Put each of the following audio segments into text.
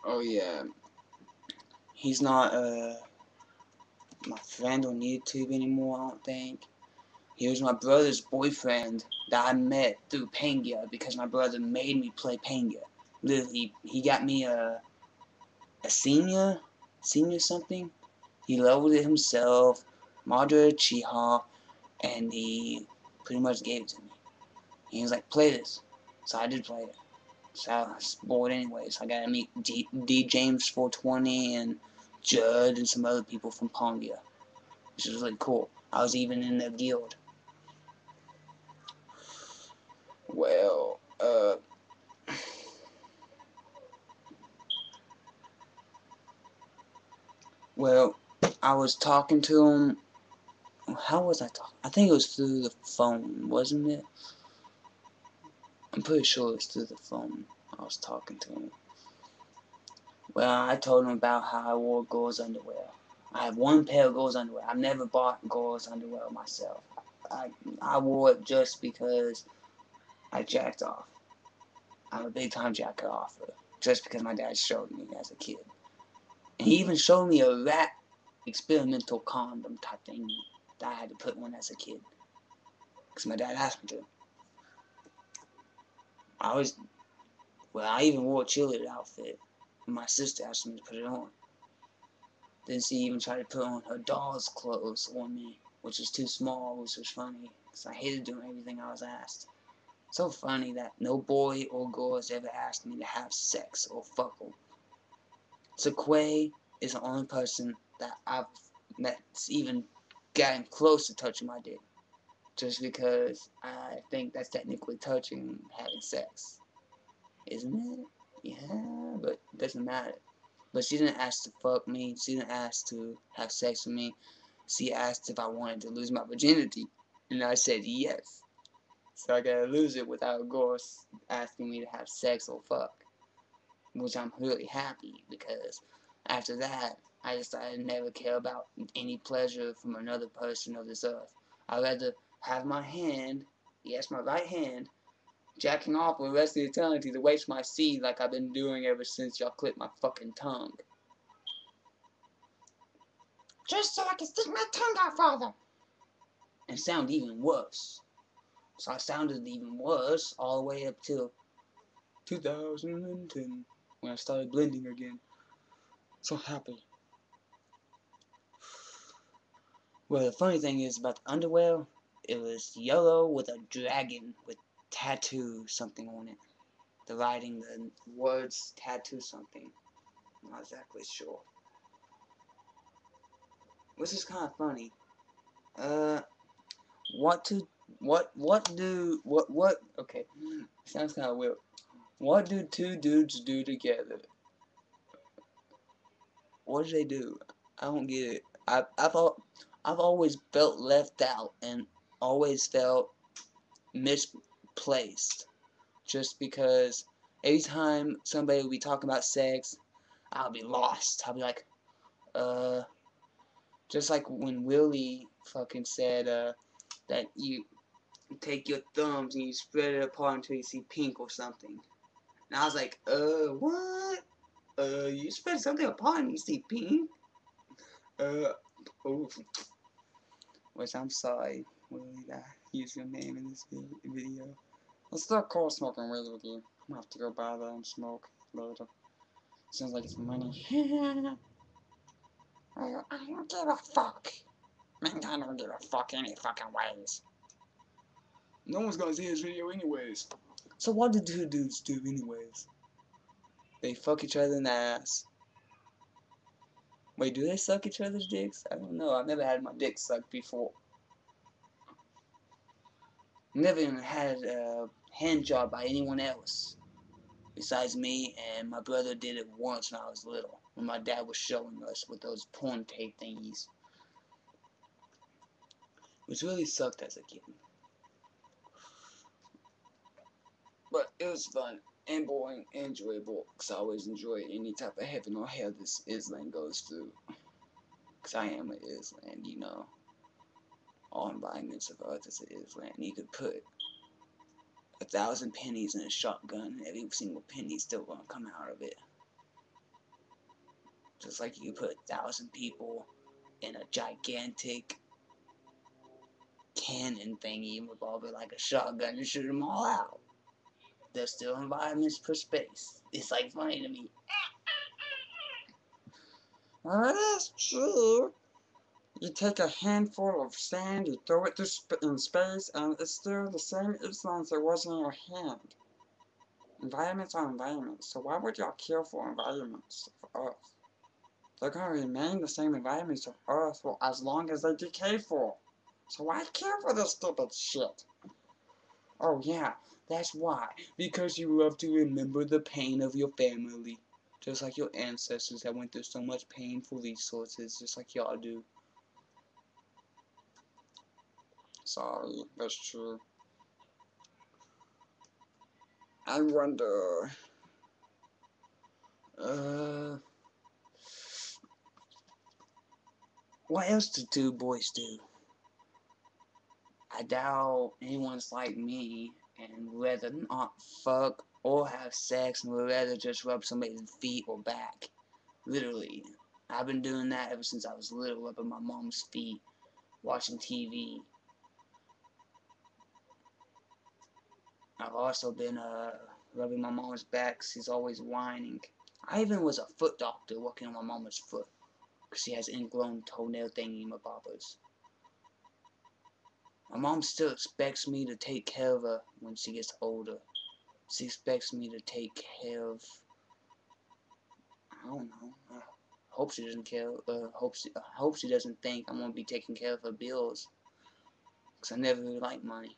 Oh yeah, he's not my friend on YouTube anymore. I don't think. He was my brother's boyfriend that I met through Panga because my brother made me play Panga. Literally, he got me a senior something. He leveled it himself, Madara Chiha, and he pretty much gave it to me. And he was like, play this. So I did play it. So I was bored anyway, so I got to meet D James 420 and Judd and some other people from Pongia, which was really cool. I was even in their guild. Well, well, I was talking to him. How was I talking? I think it was through the phone, wasn't it? I'm pretty sure it was through the phone. I was talking to him. Well, I told him about how I wore girls' underwear. I have one pair of girls' underwear. I've never bought girls' underwear myself. I wore it just because I jacked off. I'm a big time jacker offer. Just because my dad showed me as a kid. And he even showed me a rat experimental condom type thing that I had to put one as a kid. Because my dad asked me to. I even wore a cheerleader outfit. And my sister asked me to put it on. Then she even tried to put on her doll's clothes on me, which was too small, which was funny. Because I hated doing everything I was asked. So funny that no boy or girl has ever asked me to have sex or fuck them. So Quay is the only person that I've met that's even gotten close to touching my dick. Just because I think that's technically touching having sex. Isn't it? Yeah, but it doesn't matter. But she didn't ask to fuck me. She didn't ask to have sex with me. She asked if I wanted to lose my virginity. And I said yes. So I gotta lose it without a girl asking me to have sex or fuck. Which I'm really happy because after that, I decided to never care about any pleasure from another person of this earth. I'd rather have my hand, yes, my right hand, jacking off for the rest of eternity to waste my seed like I've been doing ever since y'all clipped my fucking tongue. Just so I can stick my tongue out farther. And sound even worse. So I sounded even worse all the way up till 2010 when I started blending again. So happy. Well, the funny thing is about the underwear, it was yellow with a dragon with tattoo something on it. The writing, the words tattoo something. Not exactly sure. Which is kind of funny. Uh, what to, what, okay. Sounds kind of weird. What do two dudes do together? What do they do? I don't get it. I've always felt left out and always felt misplaced. Just because every time somebody will be talking about sex, I'll be lost. I'll be like, just like when Willie fucking said, that you take your thumbs and you spread it apart until you see pink or something. And I was like, what? You spread something apart and you see pink? Oof. Which I'm sorry, Willie, that I used your name in this video. It's still cool smoking weed with you. I'm gonna have to go buy that and smoke later. Sounds like it's money. Well, I don't give a fuck. Man, I don't give a fuck any fucking ways. No one's gonna see this video anyways. So what do two dudes do anyways? They fuck each other in the ass. Wait, do they suck each other's dicks? I don't know. I've never had my dick sucked before. Never even had a hand job by anyone else. Besides me, and my brother did it once when I was little. When my dad was showing us with those porn tape thingies. Which really sucked as a kid. But it was fun and boring and enjoyable. Because I always enjoy any type of heaven or hell this Island goes through. Because I am an Island, you know. All environments of Earth is an Island. You could put 1,000 pennies in a shotgun and every single penny still gonna come out of it. Just like you put 1,000 people in a gigantic cannon thingy, probably like a shotgun, and shoot them all out. There's still environments for space. It's like funny to me. Well, that's true. You take a handful of sand, you throw it in space, and it's still the same Islam as it was in your hand. Environments are environments, so why would y'all care for environments of Earth? They're gonna remain the same environments of Earth for as long as they decay for. So why care for this stupid shit? Oh yeah, that's why. Because you love to remember the pain of your family. Just like your ancestors that went through so much pain for resources, just like y'all do. Sorry, that's true. I wonder... what else do two boys do? I doubt anyone's like me and would rather not fuck or have sex and would rather just rub somebody's feet or back. Literally. I've been doing that ever since I was little, rubbing my mom's feet, watching TV. I've also been rubbing my mom's back 'cause she's always whining. I even was a foot doctor working on my mama's foot because she has ingrown toenail thingy-mabobbers. My mom still expects me to take care of her when she gets older. She expects me to take care of... I don't know. I hope she doesn't care. Hope she doesn't think I'm gonna be taking care of her bills. 'Cause I never really like money.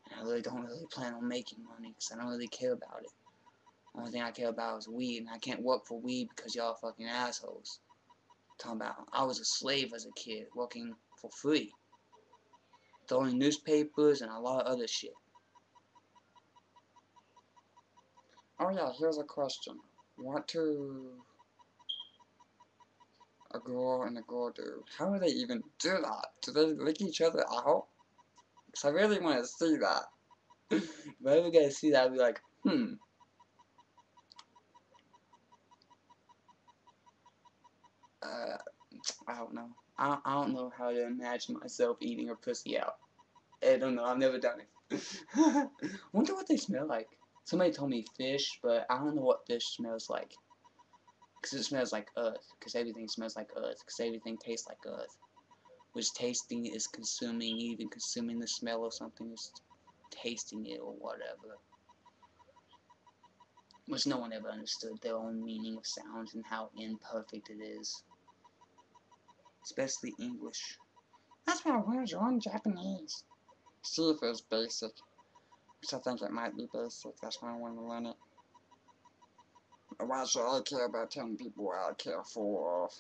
And I really don't plan on making money, because I don't really care about it. The only thing I care about is weed, and I can't work for weed because y'all fucking assholes. Talking about I was a slave as a kid, working for free. Throwing newspapers and a lot of other shit. Oh yeah, here's a question. What do a girl and a girl do? How do they even do that? Do they lick each other out? Because I really want to see that. If I ever get to see that, I'd be like, I don't know. I don't know how to imagine myself eating a pussy out. I don't know, I've never done it. Wonder what they smell like. Somebody told me fish, but I don't know what fish smells like. Because it smells like earth. Because everything smells like earth. Because everything tastes like earth. Which tasting is consuming, even consuming the smell of something is tasting it or whatever. Which no one ever understood their own meaning of sounds and how imperfect it is. Especially English. That's why I want to learn Japanese. See if it's basic. Which I think it might be basic. That's why I want to learn it. Why should I care about telling people what I care for?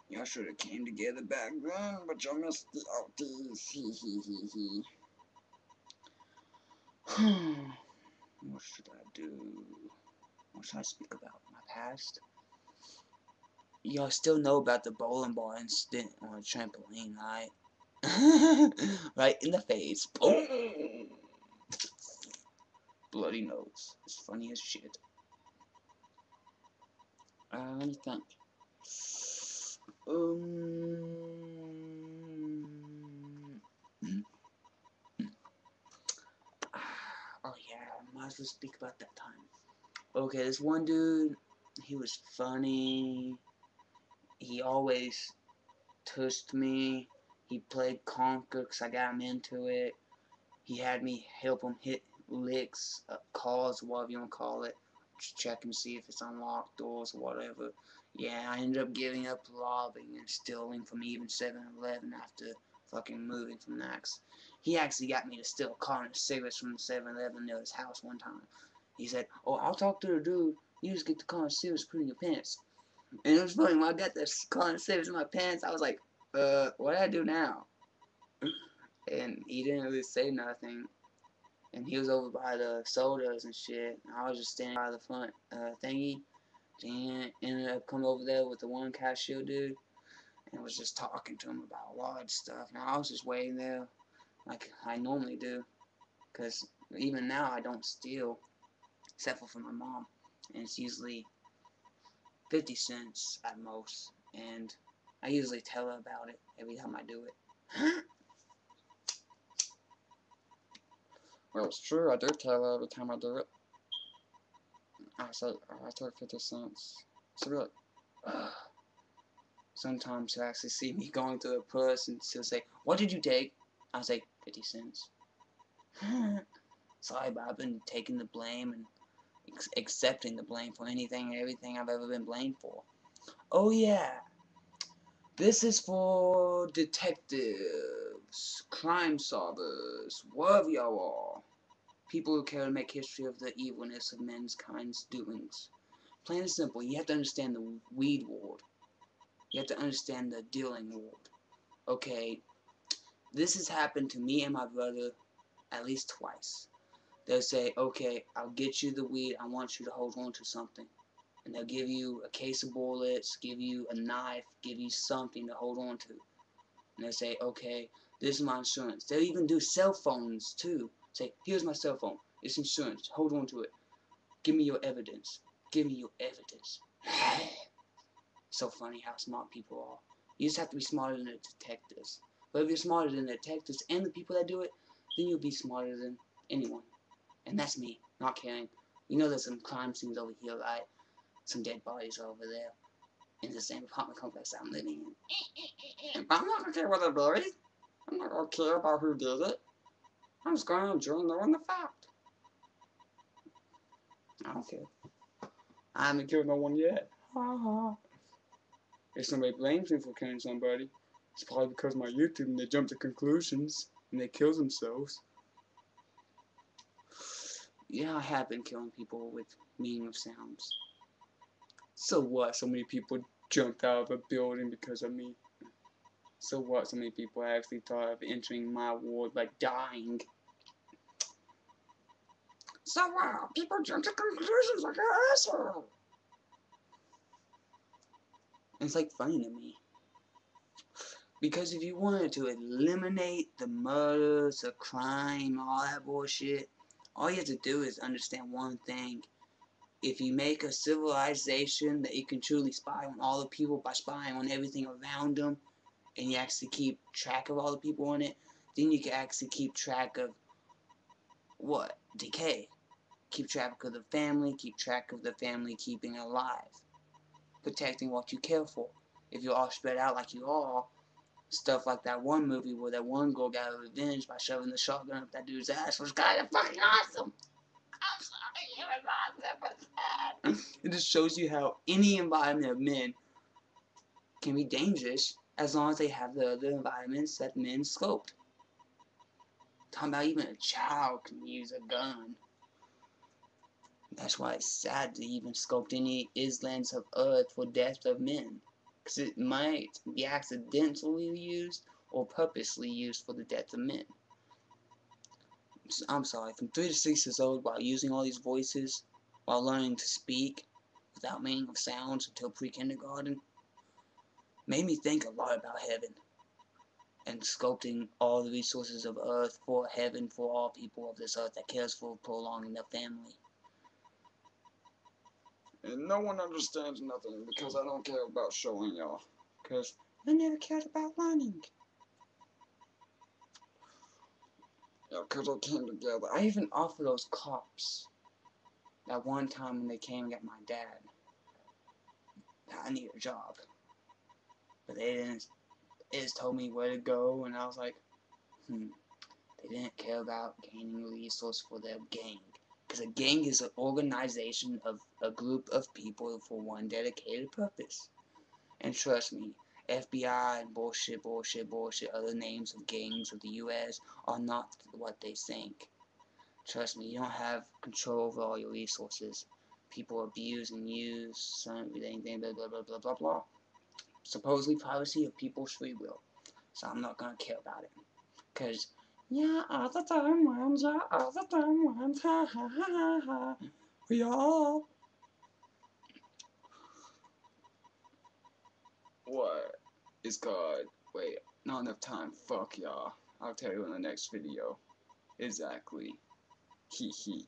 Y'all should have came together back then, but y'all missed the OTs. Hee hee hee hee. What should I do? What should I speak about? My past? Y'all still know about the bowling ball incident on a trampoline, right? Right in the face. Boom! Bloody nose. It's funny as shit. Let me think. Oh yeah, I might as well speak about that time. Okay, this one dude, he was funny. He always tushed me. He played conquer because I got him into it. He had me help him hit licks, calls, whatever you want to call it. Just check and see if it's unlocked doors or whatever. Yeah, I ended up giving up robbing and stealing from even 7-Eleven after fucking moving from Nax. He actually got me to steal a carton of cigarettes from the 7-Eleven near his house one time. He said, "Oh, I'll talk to the dude. You just get the carton of cigarettes, put in your pants." And it was funny, when I got the carton of cigarettes in my pants, I was like, what do I do now? And he didn't really say nothing. And he was over by the sodas and shit. And I was just standing by the front thingy. And ended up coming over there with the one cashier dude. And was just talking to him about a lot of stuff. And I was just waiting there like I normally do. Because even now I don't steal. Except for my mom. and it's usually 50 cents at most, and I usually tell her about it every time I do it. Well, it's true, I do tell her every time I do it. I say, oh, I took 50 cents. So really, sometimes she'll actually see me going to a purse and she'll say, what did you take? I'll say, 50 cents. Sorry, but I've been taking the blame and accepting the blame for anything and everything I've ever been blamed for. Oh yeah, this is for detectives, crime solvers, whatever y'all are. People who care to make history of the evilness of mankind's doings. Plain and simple, you have to understand the weed world. You have to understand the dealing world. Okay, this has happened to me and my brother at least twice. They'll say, okay, I'll get you the weed, I want you to hold on to something. And they'll give you a case of bullets, give you a knife, give you something to hold on to. And they'll say, okay, this is my insurance. They'll even do cell phones too. Say, here's my cell phone, it's insurance, hold on to it. Give me your evidence. Give me your evidence. So funny how smart people are. You just have to be smarter than the detectives. But if you're smarter than the detectives and the people that do it, then you'll be smarter than anyone. And that's me, not caring. You know there's some crime scenes over here, right? Some dead bodies over there in the same apartment complex I'm living in. But I'm not gonna care what they're buried. I'm not gonna care about who did it. I'm just gonna enjoy knowing the fact. I don't care. I haven't killed no one yet. Ha ha. If somebody blames me for killing somebody, it's probably because of my YouTube and they jump to conclusions and they kill themselves. Yeah, I have been killing people with meaningless sounds. So what? So many people jumped out of a building because of me. So what? So many people actually thought of entering my world like dying. So what? People jump to conclusions like an asshole. It's like funny to me. Because if you wanted to eliminate the murders, the crime, all that bullshit, all you have to do is understand one thing. If you make a civilization that you can truly spy on all the people by spying on everything around them, and you actually keep track of all the people on it, then you can actually keep track of what? Decay. Keep track of the family, keep track of the family keeping alive. Protecting what you care for. If you're all spread out like you are, stuff like that one movie where that one girl got revenge by shoving the shotgun up that dude's ass was kind of fucking awesome. I'm sorry, it was awesome. It just shows you how any environment of men can be dangerous as long as they have the other environments that men scoped. Talking about even a child can use a gun. That's why it's sad to even scope any islands of Earth for death of men. Because it might be accidentally used or purposely used for the death of men. I'm sorry, from 3 to 6 years old, while using all these voices, while learning to speak without meaning of sounds until pre-kindergarten, made me think a lot about heaven and sculpting all the resources of Earth for heaven for all people of this Earth that cares for prolonging their family. And no one understands nothing because I don't care about showing y'all. Because I never cared about learning. Yeah, because I came together. I even offered those cops that one time when they came and got my dad that I need a job. But they didn't. They just told me where to go, and I was like, They didn't care about gaining resources for their gang. Because a gang is an organization of a group of people for one dedicated purpose. And trust me, FBI and bullshit, other names of gangs of the US are not what they think. Trust me, you don't have control over all your resources. People abuse and use some anything, blah, blah, blah, blah, blah, blah. Supposedly privacy of people's free will. So I'm not gonna care about it. Because, yeah, all the dumb ones, yeah, all the dumb ones, ha ha ha ha ha. We all. What is God? Wait, not enough time. Fuck y'all. I'll tell you in the next video. Exactly. Hee hee.